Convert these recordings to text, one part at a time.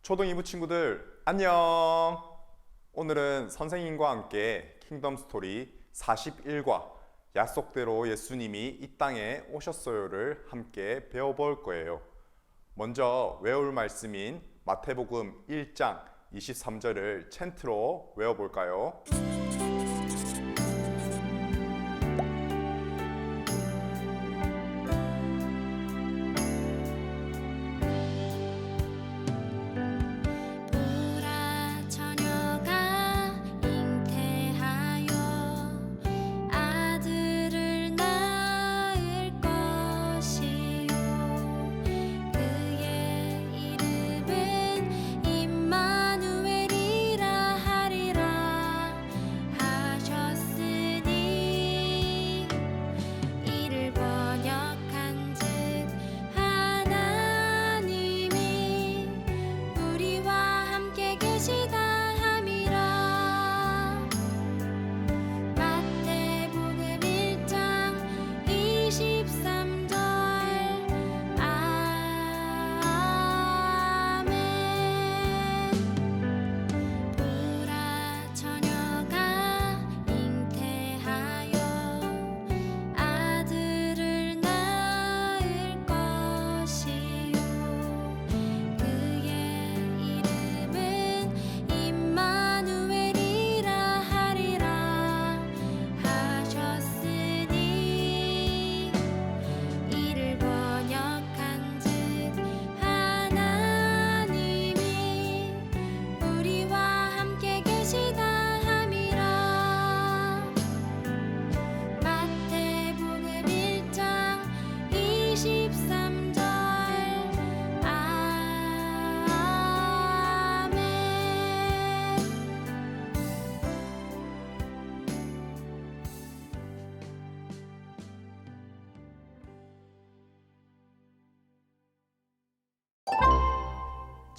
초등 2부 친구들 안녕. 오늘은 선생님과 함께 킹덤 스토리 41과 약속대로 예수님이 이 땅에 오셨어요를 함께 배워볼 거예요. 먼저 외울 말씀인 마태복음 1장 23절을 챈트로 외워볼까요?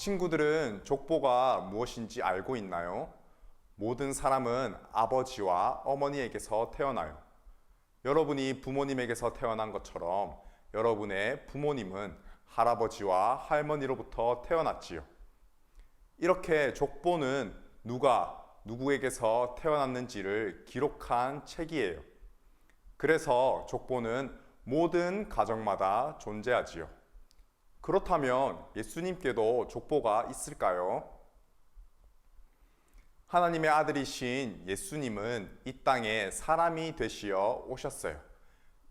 친구들은 족보가 무엇인지 알고 있나요? 모든 사람은 아버지와 어머니에게서 태어나요. 여러분이 부모님에게서 태어난 것처럼 여러분의 부모님은 할아버지와 할머니로부터 태어났지요. 이렇게 족보는 누가 누구에게서 태어났는지를 기록한 책이에요. 그래서 족보는 모든 가정마다 존재하지요. 그렇다면 예수님께도 족보가 있을까요? 하나님의 아들이신 예수님은 이 땅에 사람이 되시어 오셨어요.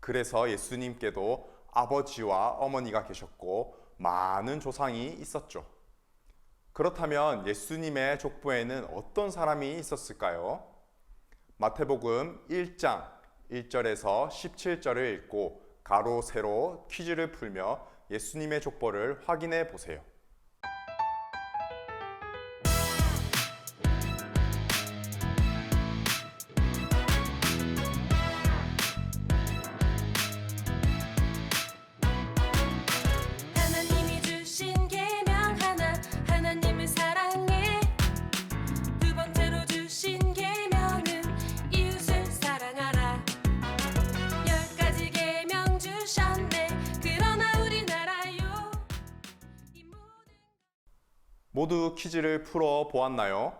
그래서 예수님께도 아버지와 어머니가 계셨고 많은 조상이 있었죠. 그렇다면 예수님의 족보에는 어떤 사람이 있었을까요? 마태복음 1장 1절에서 17절을 읽고 가로 세로 퀴즈를 풀며 예수님의 족보를 확인해 보세요. 하나님이 주신 계명 하나, 하나님을 사랑해. 두 번째로 주신 계명은 이웃을 사랑하라. 10가지 계명 주셨네. 그러나 우리나라요. 모두 퀴즈를 풀어 보았나요?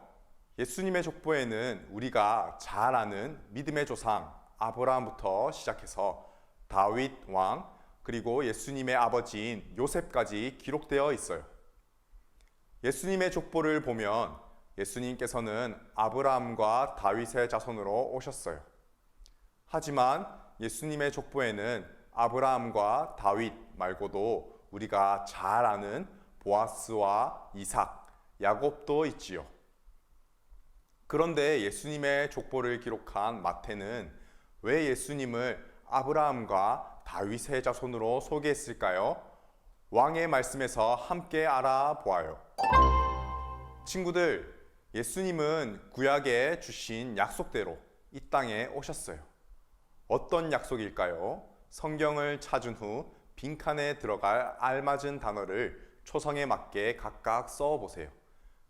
예수님의 족보에는 우리가 잘 아는 믿음의 조상 아브라함부터 시작해서 다윗 왕, 그리고 예수님의 아버지인 요셉까지 기록되어 있어요. 예수님의 족보를 보면 예수님께서는 아브라함과 다윗의 자손으로 오셨어요. 하지만 예수님의 족보에는 아브라함과 다윗 말고도 우리가 잘 아는 보아스와 이삭, 야곱도 있지요. 그런데 예수님의 족보를 기록한 마태는 왜 예수님을 아브라함과 다윗의 자손으로 소개했을까요? 왕의 말씀에서 함께 알아보아요. 친구들, 예수님은 구약에 주신 약속대로 이 땅에 오셨어요. 어떤 약속일까요? 성경을 찾은 후 빈칸에 들어갈 알맞은 단어를 초성에 맞게 각각 써보세요.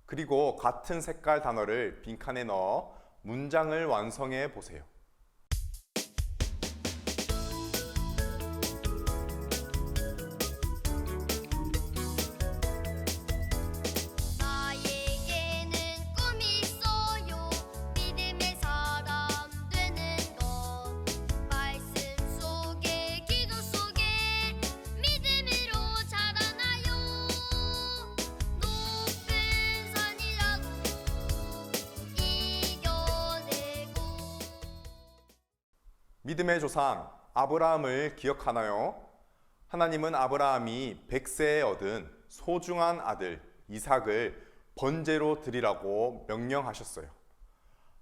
그리고 같은 색깔 단어를 빈칸에 넣어 문장을 완성해 보세요. 믿음의 조상 아브라함을 기억하나요? 하나님은 아브라함이 100세에 얻은 소중한 아들 이삭을 번제로 드리라고 명령하셨어요.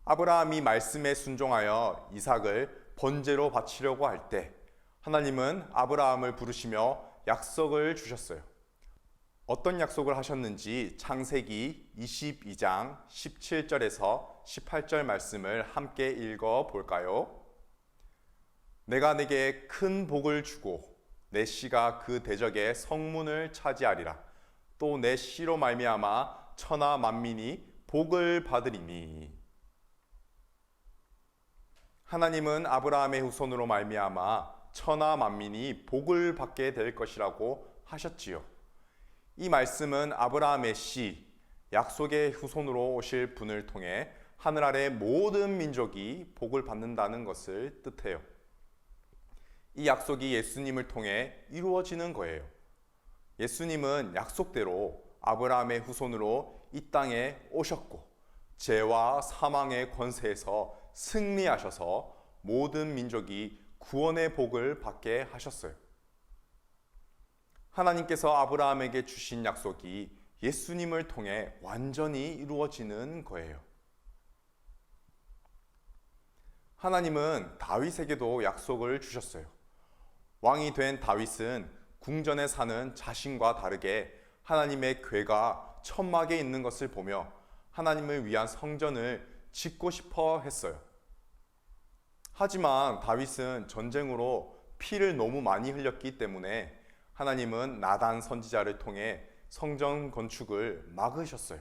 아브라함이 말씀에 순종하여 이삭을 번제로 바치려고 할 때 하나님은 아브라함을 부르시며 약속을 주셨어요. 어떤 약속을 하셨는지 창세기 22장 17절에서 18절 말씀을 함께 읽어 볼까요? 내가 내게 큰 복을 주고 내 씨가 그 대적의 성문을 차지하리라. 또 내 씨로 말미암아 천하 만민이 복을 받으리니. 하나님은 아브라함의 후손으로 말미암아 천하 만민이 복을 받게 될 것이라고 하셨지요. 이 말씀은 아브라함의 씨, 약속의 후손으로 오실 분을 통해 하늘 아래 모든 민족이 복을 받는다는 것을 뜻해요. 이 약속이 예수님을 통해 이루어지는 거예요. 예수님은 약속대로 아브라함의 후손으로 이 땅에 오셨고 죄와 사망의 권세에서 승리하셔서 모든 민족이 구원의 복을 받게 하셨어요. 하나님께서 아브라함에게 주신 약속이 예수님을 통해 완전히 이루어지는 거예요. 하나님은 다윗에게도 약속을 주셨어요. 왕이 된 다윗은 궁전에 사는 자신과 다르게 하나님의 궤가 천막에 있는 것을 보며 하나님을 위한 성전을 짓고 싶어 했어요. 하지만 다윗은 전쟁으로 피를 너무 많이 흘렸기 때문에 하나님은 나단 선지자를 통해 성전 건축을 막으셨어요.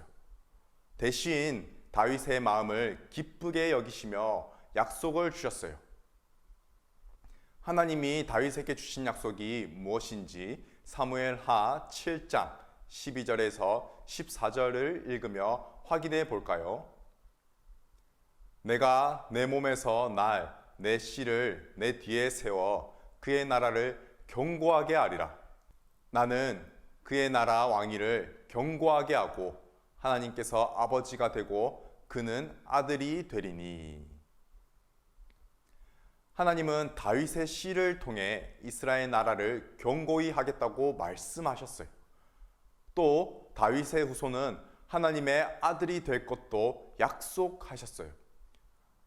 대신 다윗의 마음을 기쁘게 여기시며 약속을 주셨어요. 하나님이 다윗에게 주신 약속이 무엇인지 사무엘하 7장 12절에서 14절을 읽으며 확인해 볼까요? 내가 내 몸에서 내 씨를 내 뒤에 세워 그의 나라를 견고하게 하리라. 나는 그의 나라 왕위를 견고하게 하고 하나님께서 아버지가 되고 그는 아들이 되리니. 하나님은 다윗의 씨를 통해 이스라엘 나라를 견고히 하겠다고 말씀하셨어요. 또 다윗의 후손은 하나님의 아들이 될 것도 약속하셨어요.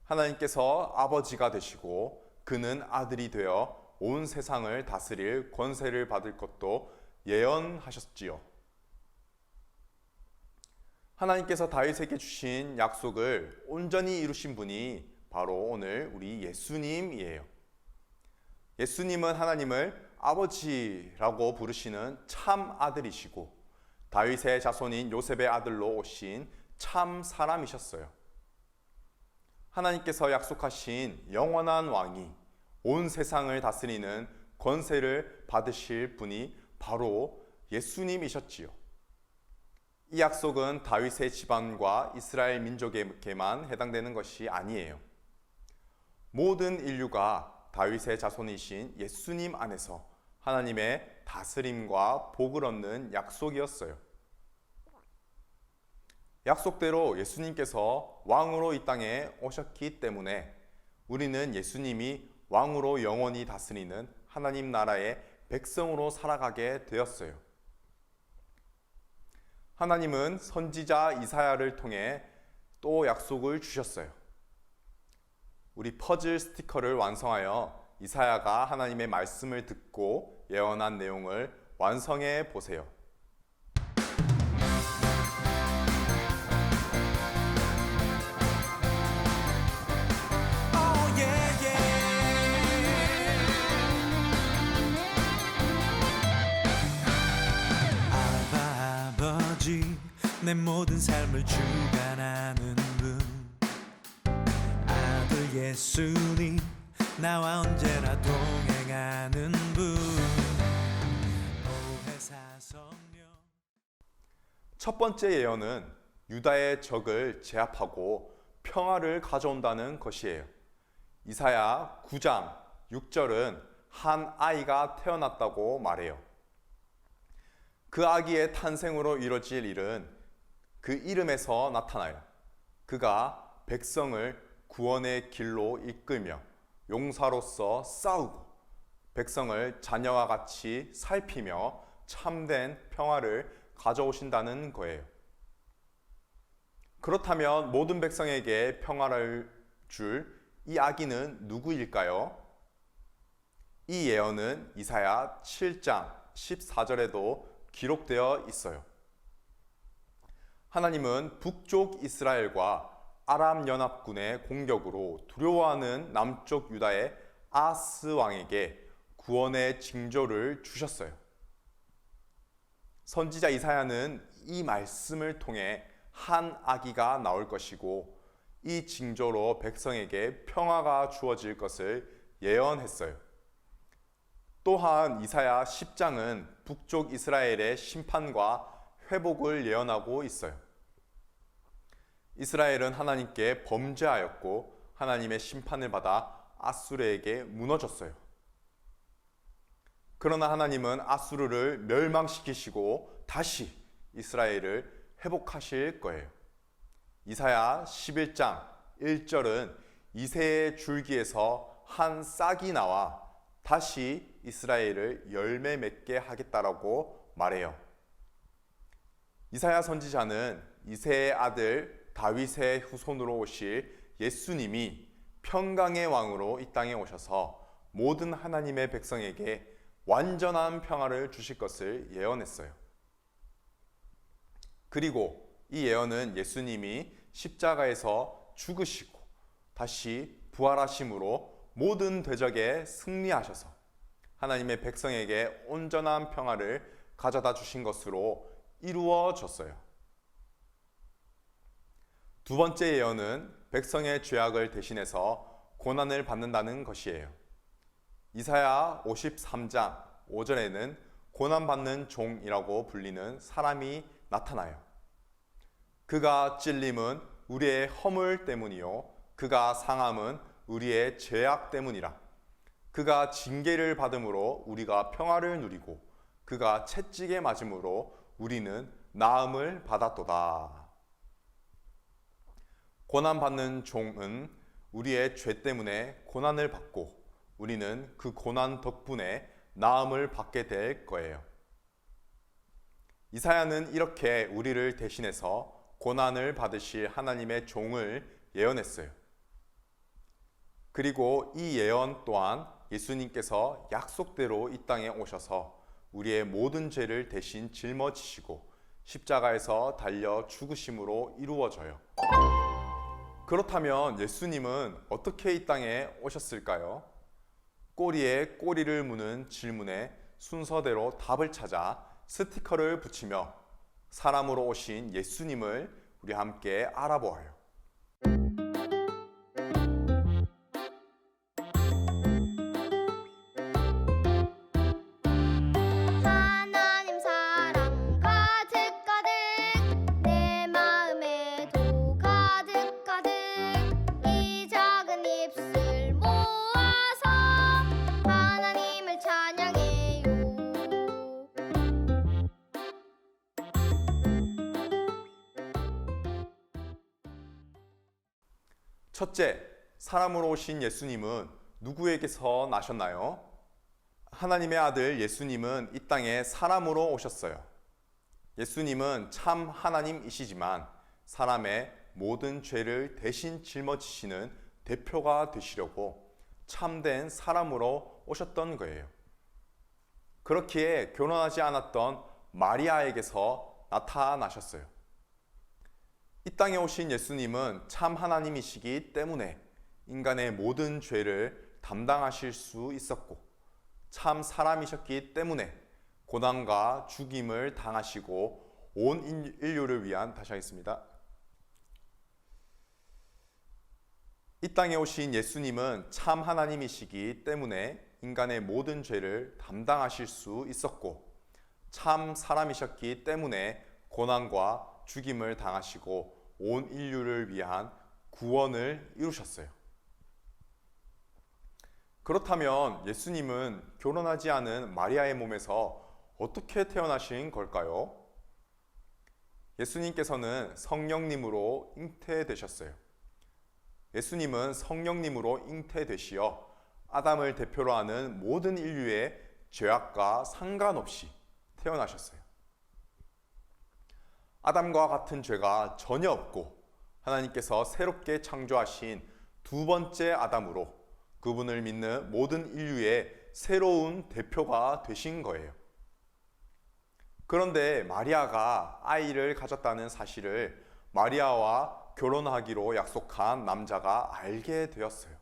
하나님께서 아버지가 되시고 그는 아들이 되어 온 세상을 다스릴 권세를 받을 것도 예언하셨지요. 하나님께서 다윗에게 주신 약속을 온전히 이루신 분이 바로 오늘 우리 예수님이에요. 예수님은 하나님을 아버지라고 부르시는 참 아들이시고 다윗의 자손인 요셉의 아들로 오신 참 사람이셨어요. 하나님께서 약속하신 영원한 왕이 온 세상을 다스리는 권세를 받으실 분이 바로 예수님이셨지요. 이 약속은 다윗의 집안과 이스라엘 민족에게만 해당되는 것이 아니에요. 모든 인류가 다윗의 자손이신 예수님 안에서 하나님의 다스림과 복을 얻는 약속이었어요. 약속대로 예수님께서 왕으로 이 땅에 오셨기 때문에 우리는 예수님이 왕으로 영원히 다스리는 하나님 나라의 백성으로 살아가게 되었어요. 하나님은 선지자 이사야를 통해 또 약속을 주셨어요. 우리 퍼즐 스티커를 완성하여 이사야가 하나님의 말씀을 듣고 예언한 내용을 완성해 보세요. 내 모든 삶을 주관하는 분 아들 예수님 나와 언제나 동행하는 분 보혜사 성령. 첫 번째 예언은 유다의 적을 제압하고 평화를 가져온다는 것이에요. 이사야 9장 6절은 한 아이가 태어났다고 말해요. 그 아기의 탄생으로 이루어질 일은 그 이름에서 나타나요. 그가 백성을 구원의 길로 이끌며 용사로서 싸우고 백성을 자녀와 같이 살피며 참된 평화를 가져오신다는 거예요. 그렇다면 모든 백성에게 평화를 줄 이 아기는 누구일까요? 이 예언은 이사야 7장 14절에도 기록되어 있어요. 하나님은 북쪽 이스라엘과 아람 연합군의 공격으로 두려워하는 남쪽 유다의 아스 왕에게 구원의 징조를 주셨어요. 선지자 이사야는 이 말씀을 통해 한 아기가 나올 것이고 이 징조로 백성에게 평화가 주어질 것을 예언했어요. 또한 이사야 10장은 북쪽 이스라엘의 심판과 회복을 예언하고 있어요. 이스라엘은 하나님께 범죄하였고 하나님의 심판을 받아 아수르에게 무너졌어요. 그러나 하나님은 아수르를 멸망시키시고 다시 이스라엘을 회복하실 거예요. 이사야 11장 1절은 이새의 줄기에서 한 싹이 나와 다시 이스라엘을 열매 맺게 하겠다라고 말해요. 이사야 선지자는 이새의 아들 다윗의 후손으로 오실 예수님이 평강의 왕으로 이 땅에 오셔서 모든 하나님의 백성에게 완전한 평화를 주실 것을 예언했어요. 그리고 이 예언은 예수님이 십자가에서 죽으시고 다시 부활하심으로 모든 대적에 승리하셔서 하나님의 백성에게 온전한 평화를 가져다 주신 것으로 이루어졌어요. 두 번째 예언은 백성의 죄악을 대신해서 고난을 받는다는 것이에요. 이사야 53장 5절에는 고난받는 종이라고 불리는 사람이 나타나요. 그가 찔림은 우리의 허물 때문이요 그가 상함은 우리의 죄악 때문이라. 그가 징계를 받음으로 우리가 평화를 누리고 그가 채찍에 맞음으로 우리는 나음을 받았도다. 고난받는 종은 우리의 죄 때문에 고난을 받고 우리는 그 고난 덕분에 나음을 받게 될 거예요. 이사야는 이렇게 우리를 대신해서 고난을 받으실 하나님의 종을 예언했어요. 그리고 이 예언 또한 예수님께서 약속대로 이 땅에 오셔서 우리의 모든 죄를 대신 짊어지시고 십자가에서 달려 죽으심으로 이루어져요. 그렇다면 예수님은 어떻게 이 땅에 오셨을까요? 꼬리에 꼬리를 무는 질문에 순서대로 답을 찾아 스티커를 붙이며 사람으로 오신 예수님을 우리 함께 알아보아요. 하나님 사랑 가득가득 내 마음에도 가득가득 이 작은 입술 모아서 하나님을 찬양해요. 첫째, 사람으로 오신 예수님은 누구에게서 나셨나요? 하나님의 아들 예수님은 이 땅에 사람으로 오셨어요. 예수님은 참 하나님이시지만 사람의 모든 죄를 대신 짊어지시는 대표가 되시려고 참된 사람으로 오셨던 거예요. 그렇기에 결혼하지 않았던 마리아에게서 나타나셨어요. 이 땅에 오신 예수님은 참 하나님이시기 때문에 인간의 모든 죄를 담당하실 수 있었고 참 사람이셨기 때문에 고난과 죽임을 당하시고 온 인류를 위한, 다시 하겠습니다. 이 땅에 오신 예수님은 참 하나님이시기 때문에 인간의 모든 죄를 담당하실 수 있었고 참 사람이셨기 때문에 고난과 죽임을 당하시고 온 인류를 위한 구원을 이루셨어요. 그렇다면 예수님은 결혼하지 않은 마리아의 몸에서 어떻게 태어나신 걸까요? 예수님께서는 성령님으로 잉태되셨어요. 예수님은 성령님으로 잉태되시어 아담을 대표로 하는 모든 인류의 죄악과 상관없이 태어나셨어요. 아담과 같은 죄가 전혀 없고 하나님께서 새롭게 창조하신 두 번째 아담으로 그분을 믿는 모든 인류의 새로운 대표가 되신 거예요. 그런데 마리아가 아이를 가졌다는 사실을 마리아와 결혼하기로 약속한 남자가 알게 되었어요.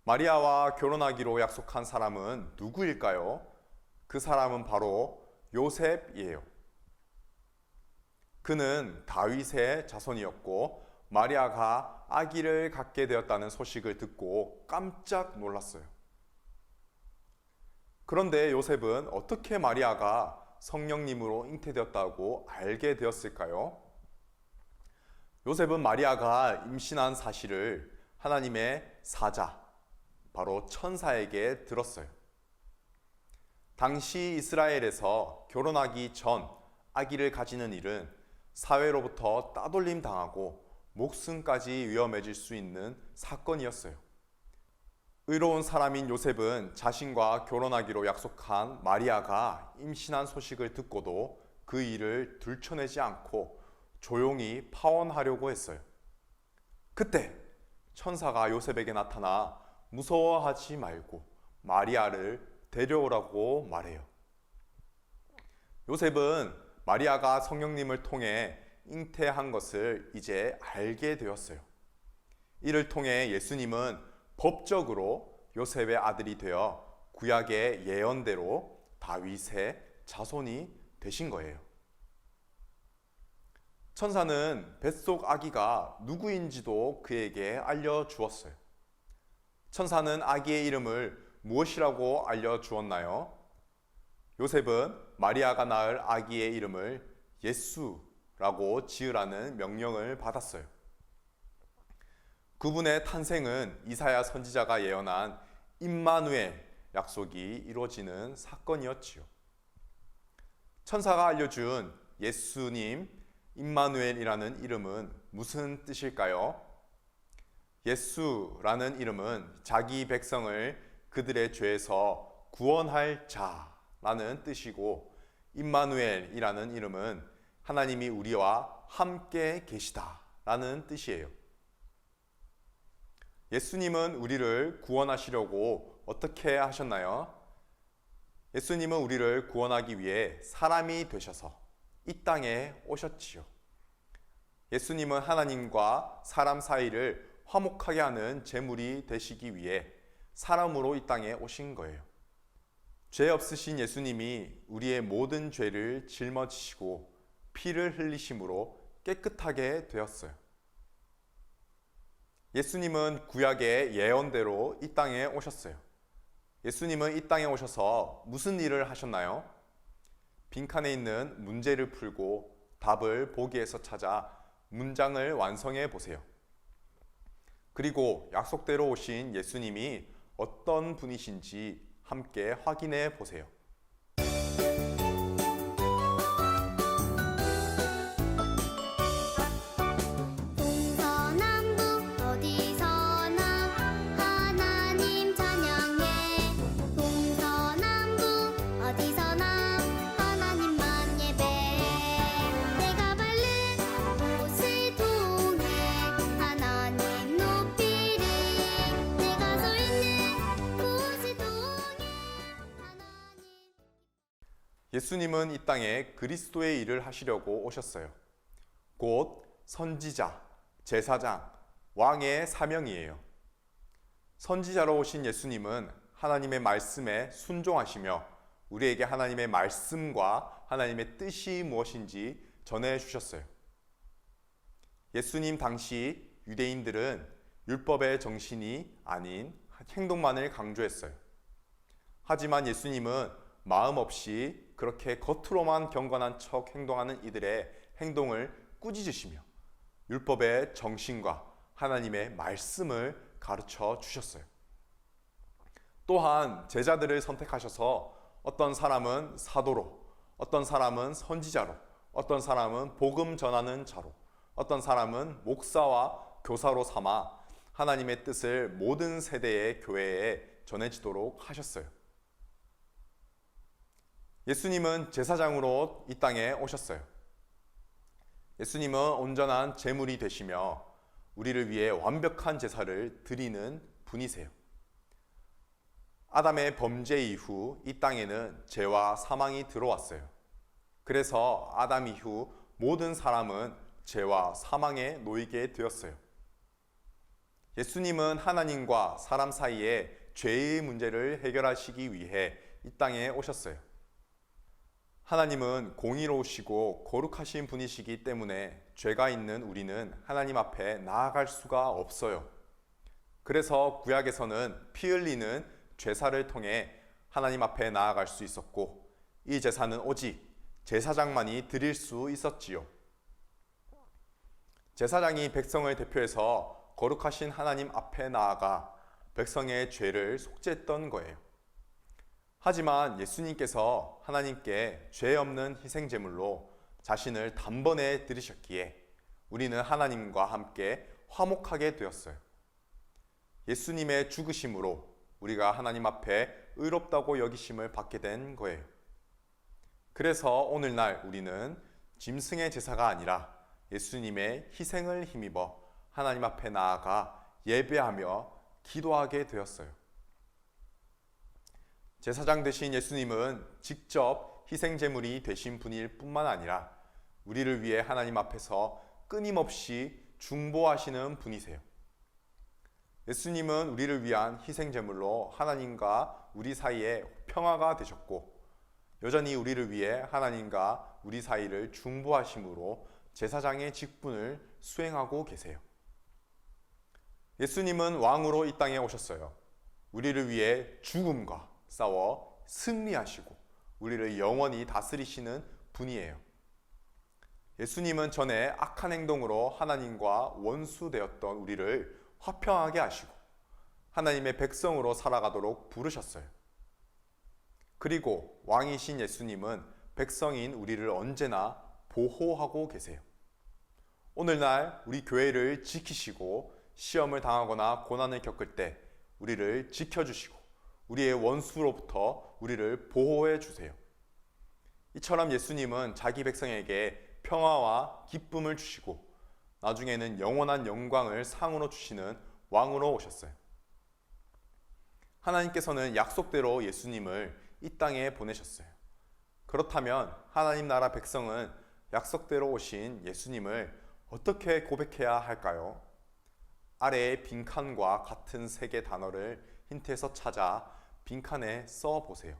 마리아와 결혼하기로 약속한 사람은 누구일까요? 그 사람은 바로 요셉이에요. 그는 다윗의 자손이었고 마리아가 아기를 갖게 되었다는 소식을 듣고 깜짝 놀랐어요. 그런데 요셉은 어떻게 마리아가 성령님으로 잉태되었다고 알게 되었을까요? 요셉은 마리아가 임신한 사실을 하나님의 사자, 바로 천사에게 들었어요. 당시 이스라엘에서 결혼하기 전 아기를 가지는 일은 사회로부터 따돌림 당하고 목숨까지 위험해질 수 있는 사건이었어요. 의로운 사람인 요셉은 자신과 결혼하기로 약속한 마리아가 임신한 소식을 듣고도 그 일을 들춰내지 않고 조용히 파혼하려고 했어요. 그때 천사가 요셉에게 나타나 무서워하지 말고 마리아를 데려오라고 말해요. 요셉은 마리아가 성령님을 통해 잉태한 것을 이제 알게 되었어요. 이를 통해 예수님은 법적으로 요셉의 아들이 되어 구약의 예언대로 다윗의 자손이 되신 거예요. 천사는 뱃속 아기가 누구인지도 그에게 알려주었어요. 천사는 아기의 이름을 무엇이라고 알려주었나요? 요셉은 마리아가 낳을 아기의 이름을 예수라고 지으라는 명령을 받았어요. 그분의 탄생은 이사야 선지자가 예언한 임마누엘 약속이 이루어지는 사건이었지요. 천사가 알려준 예수님 임마누엘이라는 이름은 무슨 뜻일까요? 예수라는 이름은 자기 백성을 그들의 죄에서 구원할 자라는 뜻이고, 임마누엘이라는 이름은 하나님이 우리와 함께 계시다라는 뜻이에요. 예수님은 우리를 구원하시려고 어떻게 하셨나요? 예수님은 우리를 구원하기 위해 사람이 되셔서 이 땅에 오셨지요. 예수님은 하나님과 사람 사이를 화목하게 하는 제물이 되시기 위해 사람으로 이 땅에 오신 거예요. 죄 없으신 예수님이 우리의 모든 죄를 짊어지시고 피를 흘리심으로 깨끗하게 되었어요. 예수님은 구약의 예언대로 이 땅에 오셨어요. 예수님은 이 땅에 오셔서 무슨 일을 하셨나요? 빈칸에 있는 문제를 풀고 답을 보기에서 찾아 문장을 완성해 보세요. 그리고 약속대로 오신 예수님이 어떤 분이신지 함께 확인해 보세요. 동서남북 어디서나 하나님 찬양해. 동서남북 어디서나 하나님만 예배해. 내가 밟는 곳을 통해 하나님 높이리. 내가 서 있는 곳을 통해 하나님. 예수님은 이 땅에 그리스도의 일을 하시려고 오셨어요. 곧 선지자, 제사장, 왕의 사명이에요. 선지자로 오신 예수님은 하나님의 말씀에 순종하시며 우리에게 하나님의 말씀과 하나님의 뜻이 무엇인지 전해주셨어요. 예수님 당시 유대인들은 율법의 정신이 아닌 행동만을 강조했어요. 하지만 예수님은 마음 없이 그렇게 겉으로만 경건한 척 행동하는 이들의 행동을 꾸짖으시며 율법의 정신과 하나님의 말씀을 가르쳐 주셨어요. 또한 제자들을 선택하셔서 어떤 사람은 사도로, 어떤 사람은 선지자로, 어떤 사람은 복음 전하는 자로, 어떤 사람은 목사와 교사로 삼아 하나님의 뜻을 모든 세대의 교회에 전해지도록 하셨어요. 예수님은 제사장으로 이 땅에 오셨어요. 예수님은 온전한 제물이 되시며 우리를 위해 완벽한 제사를 드리는 분이세요. 아담의 범죄 이후 이 땅에는 죄와 사망이 들어왔어요. 그래서 아담 이후 모든 사람은 죄와 사망에 놓이게 되었어요. 예수님은 하나님과 사람 사이에 죄의 문제를 해결하시기 위해 이 땅에 오셨어요. 하나님은 공의로우시고 거룩하신 분이시기 때문에 죄가 있는 우리는 하나님 앞에 나아갈 수가 없어요. 그래서 구약에서는 피 흘리는 제사를 통해 하나님 앞에 나아갈 수 있었고, 이 제사는 오직 제사장만이 드릴 수 있었지요. 제사장이 백성을 대표해서 거룩하신 하나님 앞에 나아가 백성의 죄를 속죄했던 거예요. 하지만 예수님께서 하나님께 죄 없는 희생제물로 자신을 단번에 드리셨기에 우리는 하나님과 함께 화목하게 되었어요. 예수님의 죽으심으로 우리가 하나님 앞에 의롭다고 여기심을 받게 된 거예요. 그래서 오늘날 우리는 짐승의 제사가 아니라 예수님의 희생을 힘입어 하나님 앞에 나아가 예배하며 기도하게 되었어요. 제사장 되신 예수님은 직접 희생제물이 되신 분일 뿐만 아니라 우리를 위해 하나님 앞에서 끊임없이 중보하시는 분이세요. 예수님은 우리를 위한 희생제물로 하나님과 우리 사이에 평화가 되셨고, 여전히 우리를 위해 하나님과 우리 사이를 중보하심으로 제사장의 직분을 수행하고 계세요. 예수님은 왕으로 이 땅에 오셨어요. 우리를 위해 죽음과 싸워 승리하시고 우리를 영원히 다스리시는 분이에요. 예수님은 전에 악한 행동으로 하나님과 원수되었던 우리를 화평하게 하시고 하나님의 백성으로 살아가도록 부르셨어요. 그리고 왕이신 예수님은 백성인 우리를 언제나 보호하고 계세요. 오늘날 우리 교회를 지키시고 시험을 당하거나 고난을 겪을 때 우리를 지켜주시고 우리의 원수로부터 우리를 보호해 주세요. 이처럼 예수님은 자기 백성에게 평화와 기쁨을 주시고 나중에는 영원한 영광을 상으로 주시는 왕으로 오셨어요. 하나님께서는 약속대로 예수님을 이 땅에 보내셨어요. 그렇다면 하나님 나라 백성은 약속대로 오신 예수님을 어떻게 고백해야 할까요? 아래의 빈칸과 같은 세 개 단어를 힌트에서 찾아 빈칸에 써 보세요.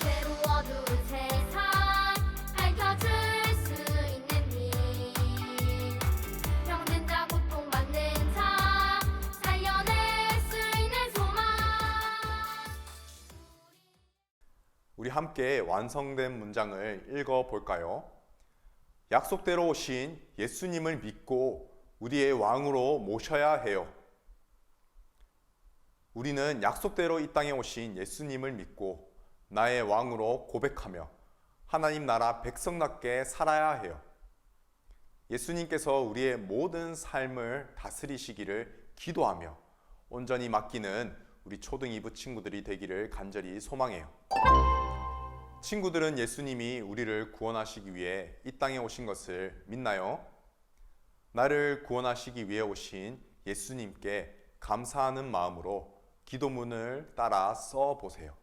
외로워도 세상 밝혀줄 수 있는 빛, 병든 자 고통받는 자 살려낼 수 있는 소망. 우리 함께 완성된 문장을 읽어 볼까요? 약속대로 오신 예수님을 믿고 우리의 왕으로 모셔야 해요. 우리는 약속대로 이 땅에 오신 예수님을 믿고 나의 왕으로 고백하며 하나님 나라 백성답게 살아야 해요. 예수님께서 우리의 모든 삶을 다스리시기를 기도하며 온전히 맡기는 우리 초등 2부 친구들이 되기를 간절히 소망해요. 친구들은 예수님이 우리를 구원하시기 위해 이 땅에 오신 것을 믿나요? 나를 구원하시기 위해 오신 예수님께 감사하는 마음으로 기도문을 따라 써 보세요.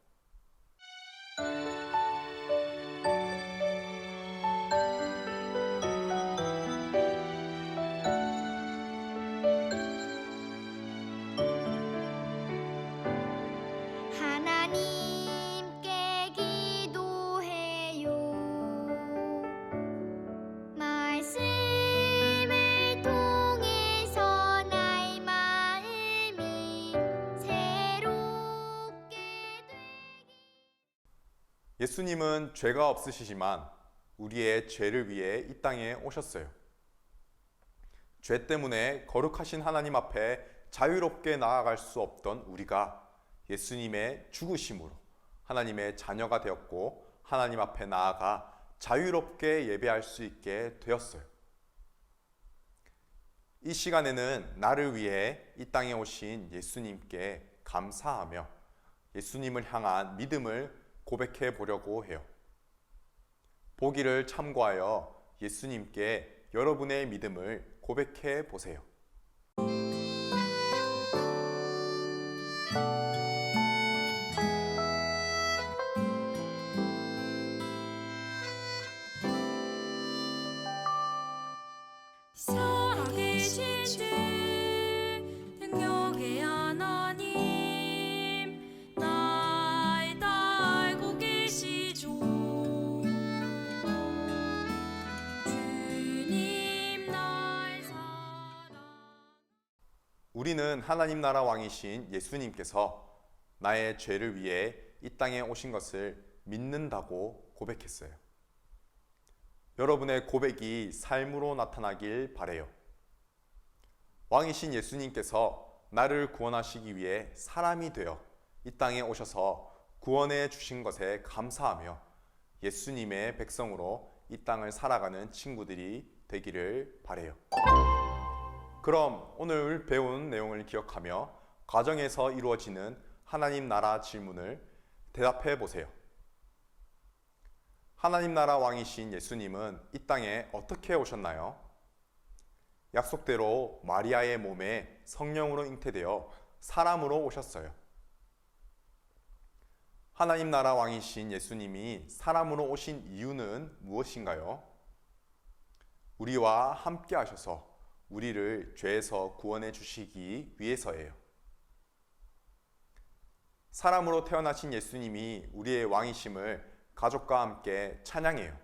하나님께 기도해요. 말씀을 통해서 나의 마음이 새롭게 되기. 예수님은 죄가 없으시지만 우리의 죄를 위해 이 땅에 오셨어요. 죄 때문에 거룩하신 하나님 앞에 자유롭게 나아갈 수 없던 우리가 예수님의 죽으심으로 하나님의 자녀가 되었고 하나님 앞에 나아가 자유롭게 예배할 수 있게 되었어요. 이 시간에는 나를 위해 이 땅에 오신 예수님께 감사하며 예수님을 향한 믿음을 고백해 보려고 해요. 보기를 참고하여 예수님께 여러분의 믿음을 고백해 보세요. 살아계신 주 능력의 하나님 날 다 알고 계시죠. 주님 날 사랑. 우리는 하나님 나라 왕이신 예수님께서 나의 죄를 위해 이 땅에 오신 것을 믿는다고 고백했어요. 여러분의 고백이 삶으로 나타나길 바래요. 왕이신 예수님께서 나를 구원하시기 위해 사람이 되어 이 땅에 오셔서 구원해 주신 것에 감사하며 예수님의 백성으로 이 땅을 살아가는 친구들이 되기를 바래요. 그럼 오늘 배운 내용을 기억하며 가정에서 이루어지는 하나님 나라 질문을 대답해 보세요. 하나님 나라 왕이신 예수님은 이 땅에 어떻게 오셨나요? 약속대로 마리아의 몸에 성령으로 잉태되어 사람으로 오셨어요. 하나님 나라 왕이신 예수님이 사람으로 오신 이유는 무엇인가요? 우리와 함께 하셔서 우리를 죄에서 구원해 주시기 위해서예요. 사람으로 태어나신 예수님이 우리의 왕이심을 가족과 함께 찬양해요.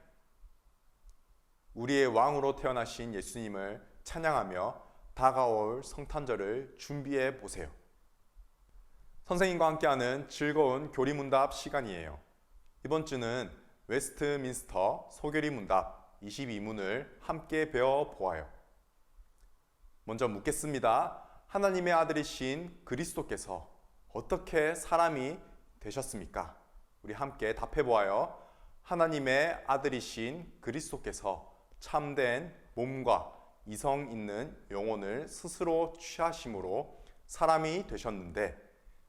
우리의 왕으로 태어나신 예수님을 찬양하며 다가올 성탄절을 준비해 보세요. 선생님과 함께하는 즐거운 교리문답 시간이에요. 이번 주는 웨스트민스터 소교리문답 22문을 함께 배워보아요. 먼저 묻겠습니다. 하나님의 아들이신 그리스도께서 어떻게 사람이 되셨습니까? 우리 함께 답해 보아요. 하나님의 아들이신 그리스도께서 참된 몸과 이성 있는 영혼을 스스로 취하심으로 사람이 되셨는데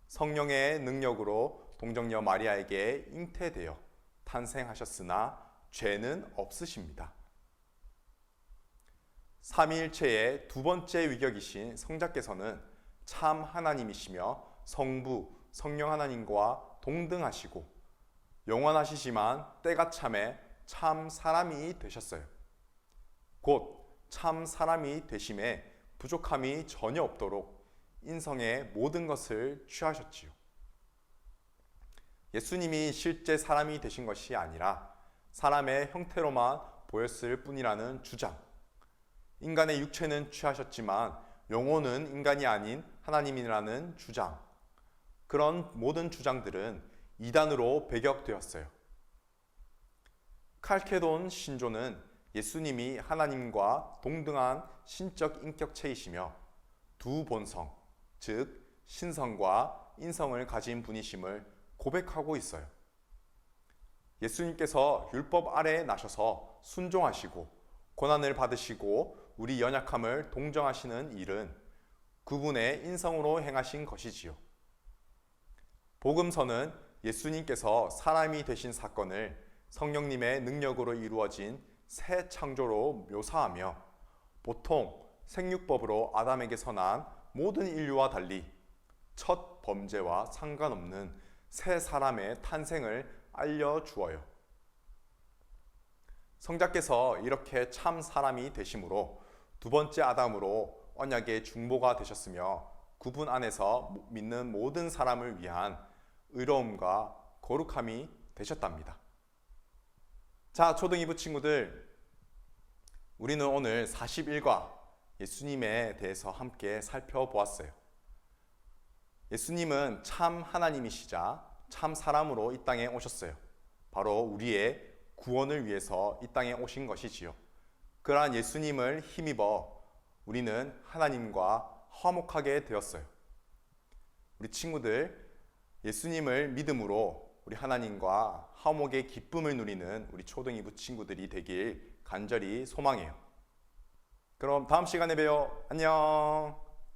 성령의 능력으로 동정녀 마리아에게 잉태되어 탄생하셨으나 죄는 없으십니다. 삼위일체의 두 번째 위격이신 성자께서는 참 하나님이시며 성부, 성령 하나님과 동등하시고 영원하시지만 때가 참에 참 사람이 되셨어요. 곧 참 사람이 되심에 부족함이 전혀 없도록 인성의 모든 것을 취하셨지요. 예수님이 실제 사람이 되신 것이 아니라 사람의 형태로만 보였을 뿐이라는 주장. 인간의 육체는 취하셨지만 영혼은 인간이 아닌 하나님이라는 주장. 그런 모든 주장들은 이단으로 배격되었어요. 칼케돈 신조는 예수님이 하나님과 동등한 신적 인격체이시며 두 본성, 즉 신성과 인성을 가진 분이심을 고백하고 있어요. 예수님께서 율법 아래에 나셔서 순종하시고 고난을 받으시고 우리 연약함을 동정하시는 일은 그분의 인성으로 행하신 것이지요. 복음서는 예수님께서 사람이 되신 사건을 성령님의 능력으로 이루어진 새 창조로 묘사하며 보통 생육법으로 아담에게서 난 모든 인류와 달리 첫 범죄와 상관없는 새 사람의 탄생을 알려주어요. 성자께서 이렇게 참 사람이 되심으로 두 번째 아담으로 언약의 중보가 되셨으며 그분 안에서 믿는 모든 사람을 위한 의로움과 거룩함이 되셨답니다. 자, 초등 2부 친구들, 우리는 오늘 41과 예수님에 대해서 함께 살펴보았어요. 예수님은 참 하나님이시자 참 사람으로 이 땅에 오셨어요. 바로 우리의 구원을 위해서 이 땅에 오신 것이지요. 그러한 예수님을 힘입어 우리는 하나님과 화목하게 되었어요. 우리 친구들, 예수님을 믿음으로 우리 하나님과 화목의 기쁨을 누리는 우리 초등이부 친구들이 되길 간절히 소망해요. 그럼 다음 시간에 봬요. 안녕.